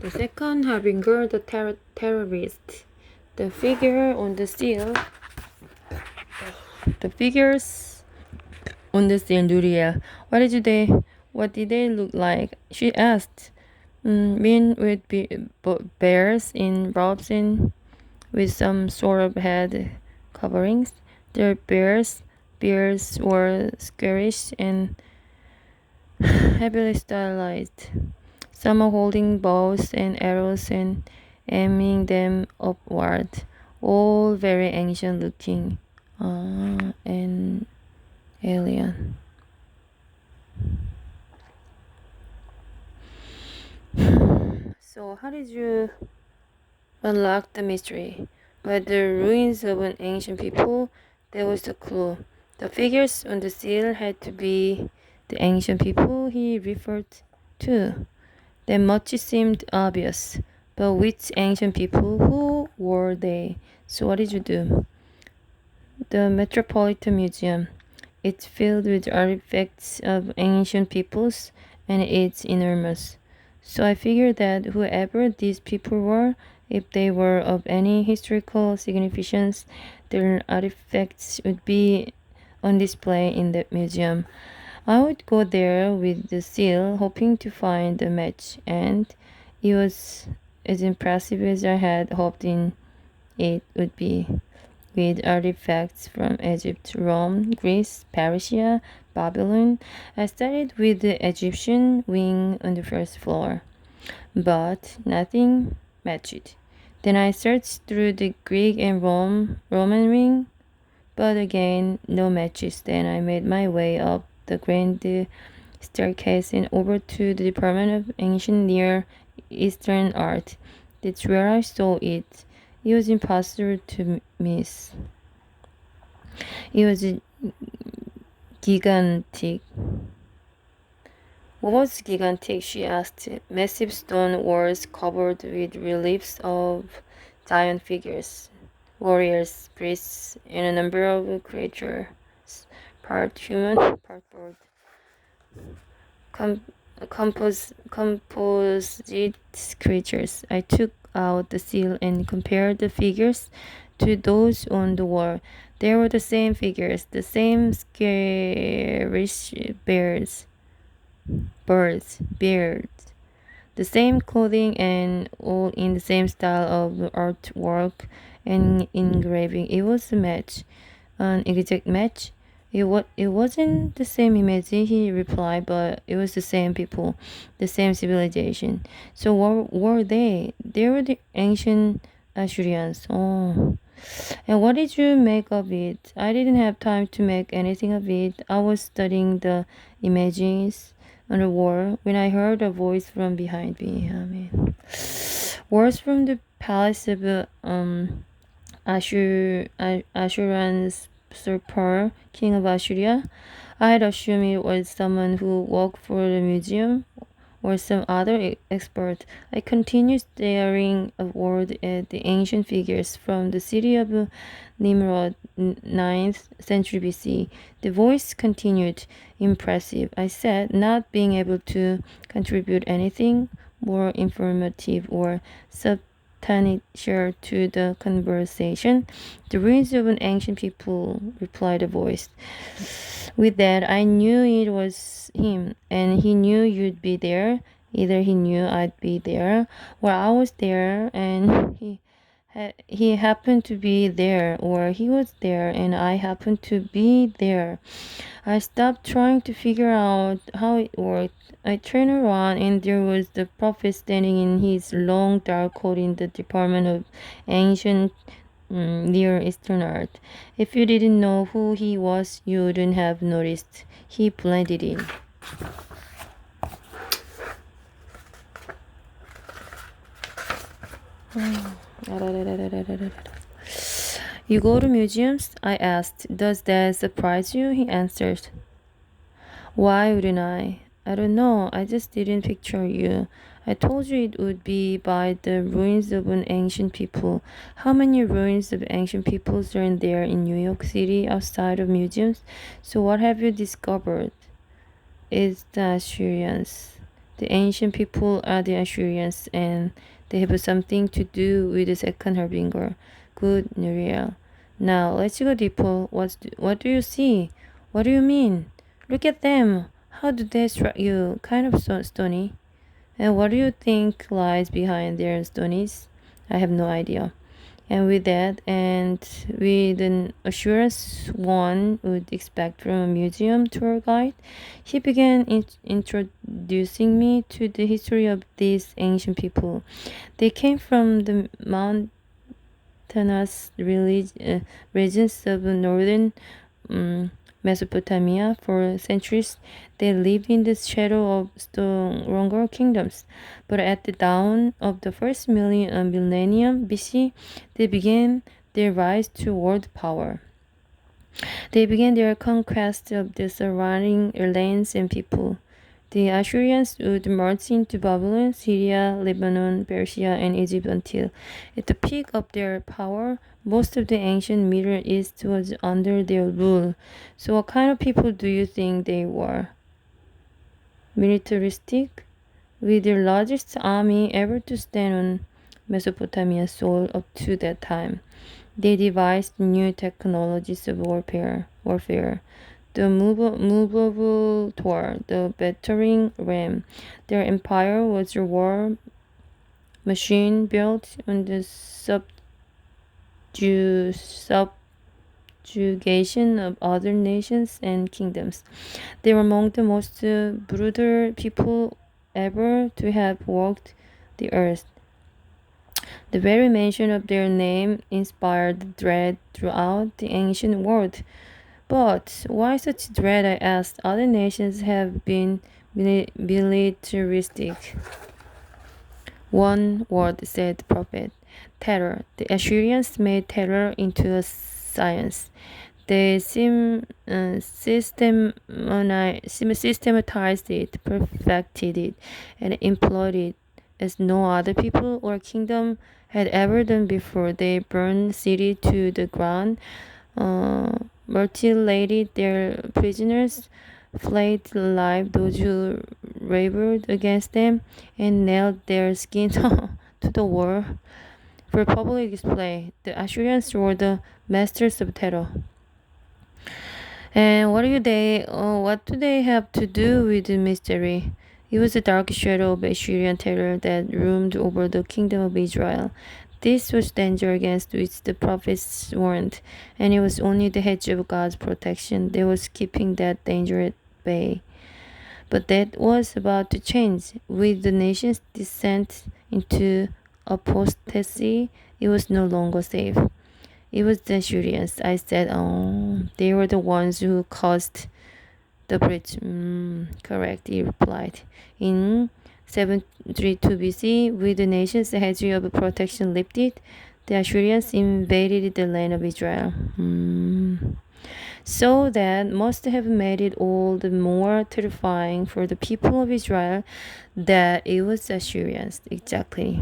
The second harbinger, the terrorist. The figure on the seal. The figures on the seal, Nuria. What did they look like? She asked. Men with bears in robes and with some sort of head coverings. Their beards were squarish and heavily stylized. Some are holding bows and arrows and aiming them upward. All very ancient looking. And alien. So how did you unlock the mystery? By the ruins of an ancient people, that was the clue. The figures on the seal had to be the ancient people he referred to. That much seemed obvious. But which ancient people? Who were they? So what did you do? The Metropolitan Museum. It's filled with artifacts of ancient peoples and it's enormous. So I figured that whoever these people were, if they were of any historical significance, their artifacts would be on display in the museum. I would go there with the seal, hoping to find a match, and it was as impressive as I had hoped it would be, with artifacts from Egypt, Rome, Greece, Persia, Babylon. I started with the Egyptian wing on the first floor, but nothing matched. Then I searched through the Greek and Roman wing, but again no matches. Then I made my way up the grand staircase and over to the Department of Ancient Near Eastern Art. That's where I saw it. It was impossible to miss. It was gigantic. What was gigantic? She asked. Massive stone walls covered with reliefs of giant figures, warriors, priests, and a number of creatures, part human, part bird. Composite creatures. I took out the seal and compared the figures to those on the wall. They were the same figures, the same scarish beards, the same clothing, and all in the same style of artwork and engraving. It was a match, an exact match. It wasn't the same image, he replied, but it was the same people, the same civilization. So what were they? They were the ancient Assyrians. Oh. And what did you make of it? I didn't have time to make anything of it. I was studying the images on the wall when I heard a voice from behind me. Words from the palace of Assuran's usurper, king of Assyria. I had assumed it was someone who worked for the museum or some other expert. I continued staring upward at the ancient figures from the city of Nimrod, 9th century BC. The voice continued. Impressive, I said, not being able to contribute anything more informative or substantial to the conversation. The ruins of an ancient people, replied the voice. With that, I knew it was him, and he knew you'd be there. Either he knew I'd be there, or I was there, and he happened to be there, or he was there, and I happened to be there. I stopped trying to figure out how it worked. I turned around, and there was the prophet standing in his long dark coat in the Department of Ancient Near Eastern Art. If you didn't know who he was, you wouldn't have noticed. He blended in. You go to museums? I asked. Does that surprise you? He answered. Why wouldn't I? I don't know. I just didn't picture you. I told you it would be by the ruins of an ancient people. How many ruins of ancient peoples are in there in New York City outside of museums? So what have you discovered? It's the Assyrians. The ancient people are the Assyrians, and they have something to do with the second harbinger. Good, Nuriel. Now let's go deeper. What do you see? What do you mean? Look at them. How do they strike you? Kind of stony. And what do you think lies behind their stonies? I have no idea. And with that, and with an assurance one would expect from a museum tour guide, he began introducing me to the history of these ancient people. They came from the mountainous regions of northern um, Mesopotamia for centuries. They lived in the shadow of stronger kingdoms. But at the dawn of the first millennium BC, they began their rise to world power. They began their conquest of the surrounding lands and people. The Assyrians would march into Babylon, Syria, Lebanon, Persia, and Egypt until, at the peak of their power, most of the ancient Middle East was under their rule. So, what kind of people do you think they were? Militaristic, with the largest army ever to stand on Mesopotamia's soil up to that time. They devised new technologies of warfare, the movable tor, the battering ram. Their empire was a war machine built on the subjugation of other nations and kingdoms. They were among the most brutal people ever to have walked the earth. The very mention of their name inspired dread throughout the ancient world. But why such dread? I asked. Other nations have been militaristic. One word, said the prophet. Terror. The Assyrians made terror into a science. They systematized it, perfected it, and employed it as no other people or kingdom had ever done before. They burned the city to the ground, mutilated their prisoners, flayed alive those who rebelled against them, and nailed their skin to the wall for public display. The Assyrians were the masters of terror. And what do they have to do with the mystery? It was a dark shadow of Assyrian terror that loomed over the kingdom of Israel. This was danger against which the prophets warned, and it was only the hedge of God's protection that was keeping that danger at bay. But that was about to change. With the nation's descent into apostasy, it was no longer safe. It was the Assyrians. I said, oh, they were the ones who caused the breach. Correct, he replied. In 732 BC, with the nation's hedge of protection lifted, the Assyrians invaded the land of Israel. So that must have made it all the more terrifying for the people of Israel that it was Assyrians. Exactly.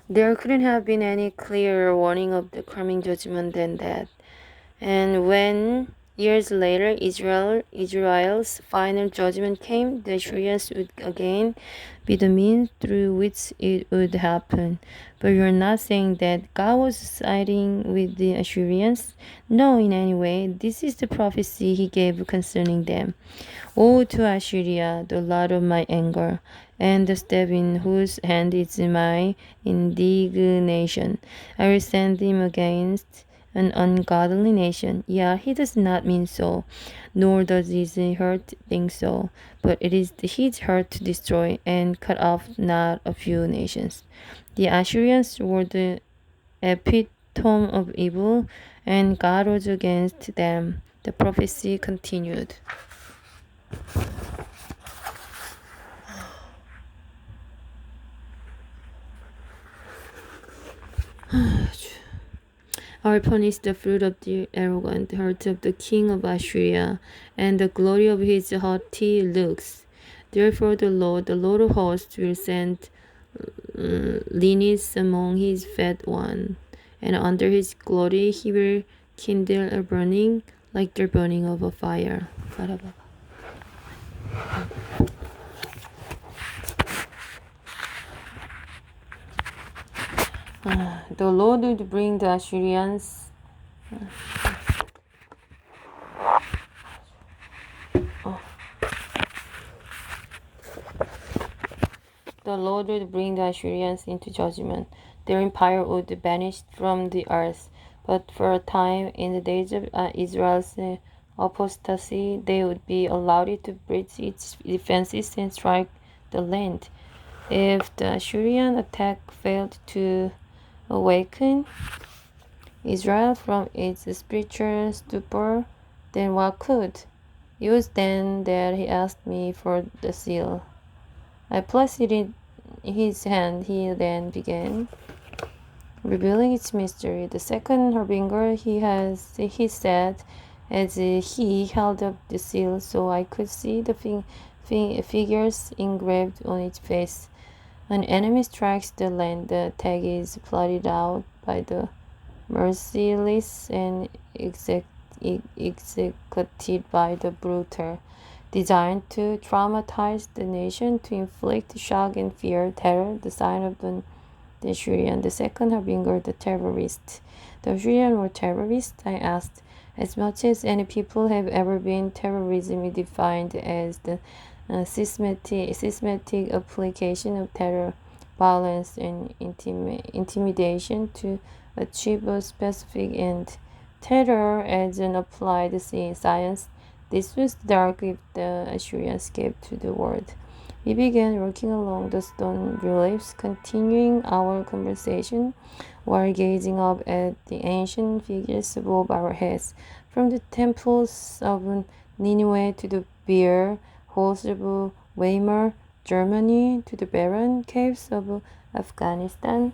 There couldn't have been any clearer warning of the coming judgment than that. And when years later Israel's final judgment came, the Assyrians would again be the means through which it would happen. But you're not saying that God was siding with the Assyrians? No, in any way. This is the prophecy he gave concerning them. Woe to Assyria, the lot of my anger, and the step in whose hand is my indignation. I will send him against an ungodly nation. Yeah, he does not mean so, nor does his heart think so, but it is his heart to destroy and cut off not a few nations. The Assyrians were the epitome of evil, and God was against them. The prophecy continued. I will punish the fruit of the arrogant heart of the king of Assyria, and the glory of his haughty looks. Therefore the Lord of hosts, will send leanness among his fat one, and under his glory he will kindle a burning like the burning of a fire. The Lord would bring the Assyrians The Lord would bring the Assyrians into judgment. Their empire would vanish from the earth. But for a time, in the days of Israel's apostasy, they would be allowed to breach its defenses and strike the land. If the Assyrian attack failed to awaken Israel from its spiritual stupor, then what could? It was then that he asked me for the seal. I placed it in his hand. He then began revealing its mystery. The second harbinger, he said, as he held up the seal, so I could see the figures engraved on its face. An enemy strikes the land. The attack is plotted out by the merciless and executed by the brutal, designed to traumatize the nation, to inflict shock and fear, terror, the sign of the Assyrian. The second harbinger, the terrorist. The Assyrian were terrorists? I asked. As much as any people have ever been, terrorism is defined as the systematic application of terror, violence, and intimidation to achieve a specific end. Terror as an applied science. This was the dark gift the Assyrians gave to the world. We began walking along the stone reliefs, continuing our conversation while gazing up at the ancient figures above our heads. From the temples of Nineveh to the bear halls of Weimar, Germany, to the barren caves of Afghanistan.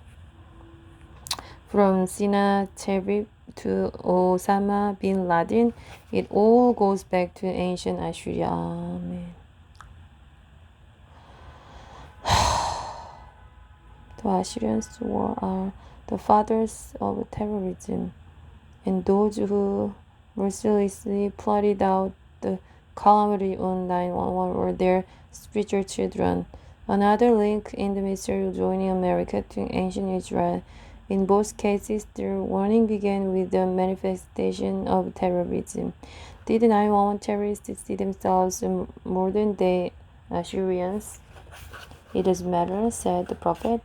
From Sennacherib to Osama bin Laden, it all goes back to ancient Assyria. Amen. The Assyrians are the fathers of terrorism, and those who mercilessly plotted out the calamity on 9/11 were their spiritual children. Another link in the mystery of joining America to ancient Israel. In both cases, their warning began with the manifestation of terrorism. Did the 9/11 terrorists see themselves as modern-day Assyrians? It doesn't matter, said the prophet.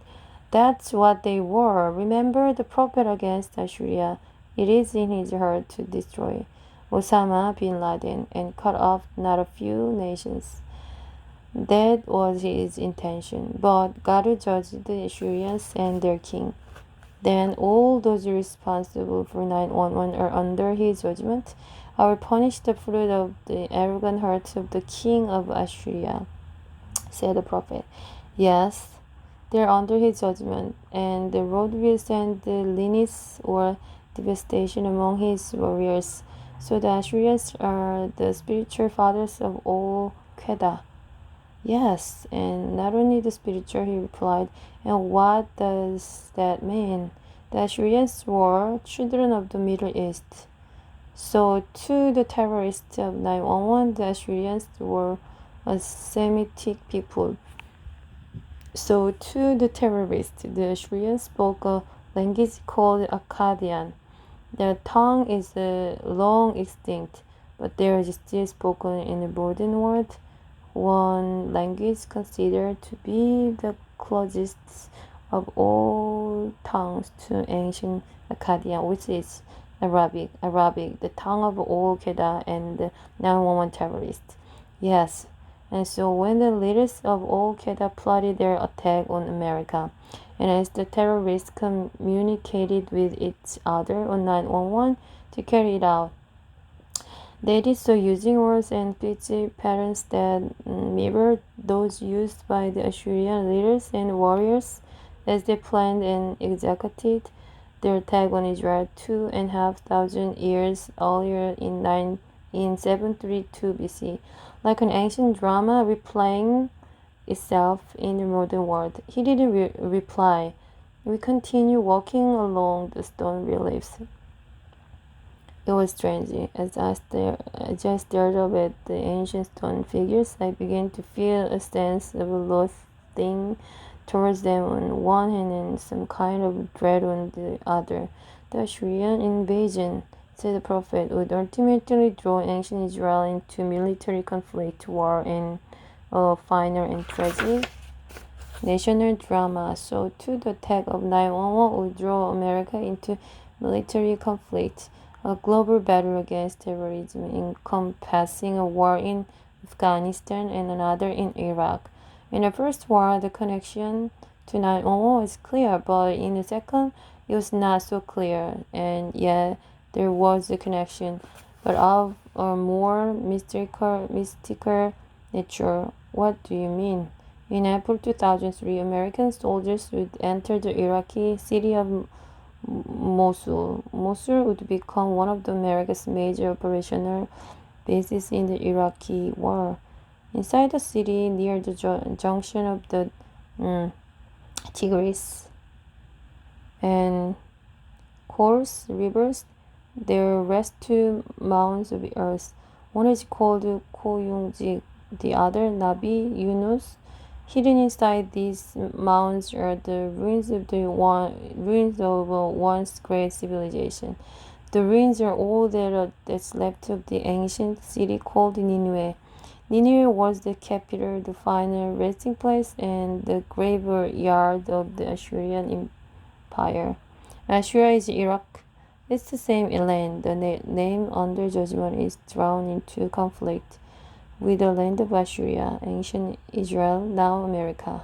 That's what they were. Remember the prophet against Assyria. It is in his heart to destroy Osama bin Laden and cut off not a few nations. That was his intention. But God will judge the Assyrians and their king. Then all those responsible for 9/11 are under his judgment. I will punish the fruit of the arrogant heart of the king of Assyria, said the prophet. Yes, they are under his judgment, and the Lord will send the leanness or devastation among his warriors. So the Assyrians are the spiritual fathers of all Kedah. Yes, and not only the spiritual, he replied. And what does that mean? The Assyrians were children of the Middle East. So to the terrorists of 9/11, the Assyrians were a Semitic people. So to the terrorists, the Assyrians spoke a language called Akkadian. Their tongue is long extinct, but there is still spoken in the modern world, one language considered to be the closest of all tongues to ancient Akkadian, which is Arabic, the tongue of all Kedah and the 9/11 terrorists. Yes, and so when the leaders of all Kedah plotted their attack on America, and as the terrorists communicated with each other on 9/11 to carry it out, they did so using words and speech patterns that mirrored those used by the Assyrian leaders and warriors as they planned and executed their attack on Israel 2,500 years earlier in 732 BC, like an ancient drama replaying itself in the modern world. He didn't reply. We continued walking along the stone reliefs. It was strange. As I stared up at the ancient stone figures, I began to feel a sense of loathing towards them on one hand and some kind of dread on the other. The Assyrian invasion, said the prophet, would ultimately draw ancient Israel into military conflict, war, and a final and tragic national drama. So too the attack of 911 would draw America into military conflict, a global battle against terrorism encompassing a war in Afghanistan and another in Iraq. In the first war, the connection to 911 was clear, but in the second, it was not so clear, and yet there was a connection, but of a more mystical nature. What do you mean? In April 2003, American soldiers would enter the Iraqi city of Mosul. Mosul would become one of America's major operational bases in the Iraqi war. Inside the city, near the junction of the Tigris and Kors rivers, there rest two mounds of earth. One is called Koyungjik, the other Nabi Yunus. Hidden inside these mounds are the ruins of once great civilization. The ruins are all that's left of the ancient city called Nineveh. Nineveh was the capital, the final resting place, and the graveyard of the Assyrian Empire. Assyria is Iraq. It's the same land. The name under judgment is drawn into conflict with the land of Assyria, ancient Israel, now America.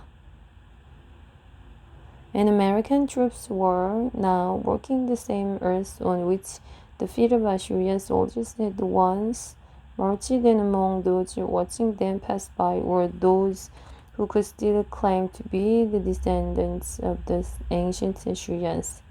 And American troops were now walking the same earth on which the feet of Assyrian soldiers had once marched, and among those watching them pass by were those who could still claim to be the descendants of the ancient Assyrians.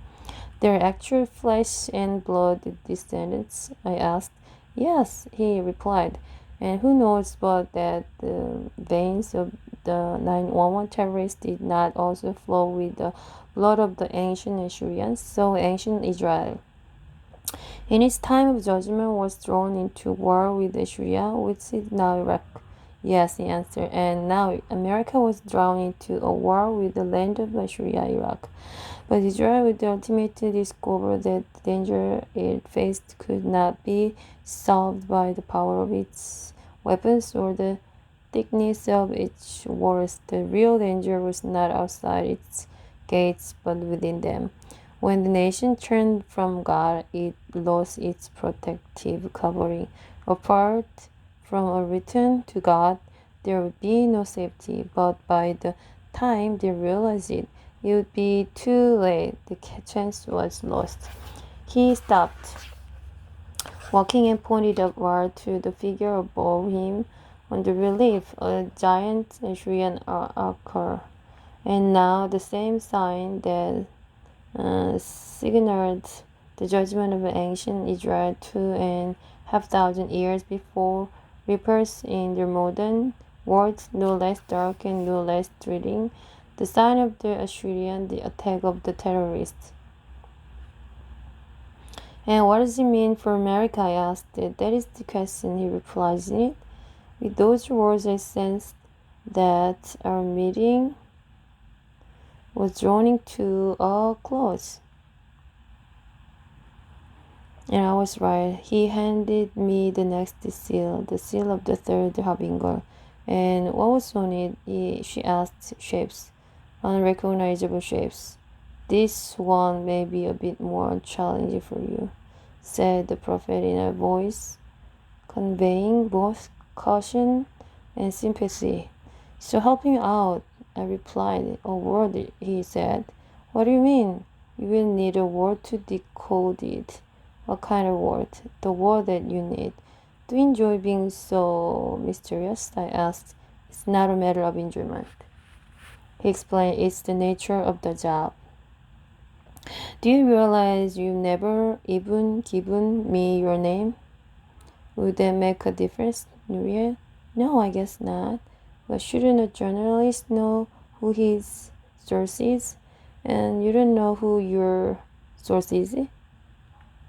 Their actual flesh and blood descendants? I asked. Yes, he replied. And who knows but that the veins of the 911 terrorists did not also flow with the blood of the ancient Assyrians, so ancient Israel. In its time of judgment was thrown into war with Assyria, which is now Iraq. Yes, he answered, and now America was drawn into a war with the land of Assyria, Iraq. But Israel would ultimately discover that the danger it faced could not be solved by the power of its weapons or the thickness of its walls. The real danger was not outside its gates, but within them. When the nation turned from God, it lost its protective covering. Apart from a return to God, there would be no safety. But by the time they realized it, it would be too late. The chance was lost. He stopped walking and pointed upward to the figure above him on the relief, a giant Assyrian archer. And now the same sign that signaled the judgment of ancient Israel 2,500 years before repairs in the modern world, no less dark and no less thrilling. The sign of the Assyrian, the attack of the terrorists. And what does it mean for America? I asked. That is the question, he replied, isn't it? With those words, I sensed that our meeting was drawing to a close. And I was right. He handed me the next seal, the seal of the third harbinger. And what was on it? She asked. Shapes, unrecognizable shapes. This one may be a bit more challenging for you, said the prophet in a voice conveying both caution and sympathy. So help me out, I replied. A word, he said. What do you mean? You will need a word to decode it. What kind of word? The word that you need. Do you enjoy being so mysterious? I asked. It's not a matter of enjoyment. He explained, it's the nature of the job. Do you realize you've never even given me your name? Would that make a difference, Nuria? No, I guess not. But shouldn't a journalist know who his source is? And you don't know who your source is?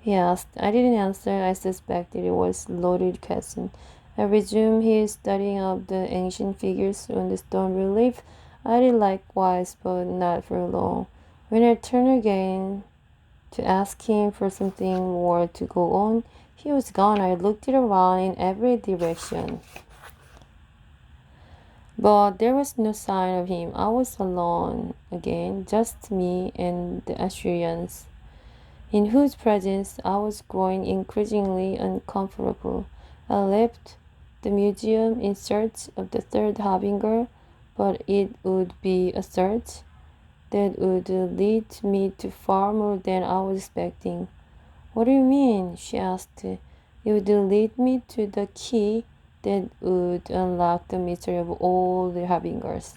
He asked. I didn't answer. I suspected it was a loaded question. I resumed his studying of the ancient figures on the stone relief. I did likewise, but not for long. When I turned again to ask him for something more to go on, he was gone. I looked around in every direction, but there was no sign of him. I was alone again, just me and the Assyrians, in whose presence I was growing increasingly uncomfortable. I left the museum in search of the third harbinger, but it would be a search that would lead me to far more than I was expecting. What do you mean? She asked. It would lead me to the key that would unlock the mystery of all the harbingers.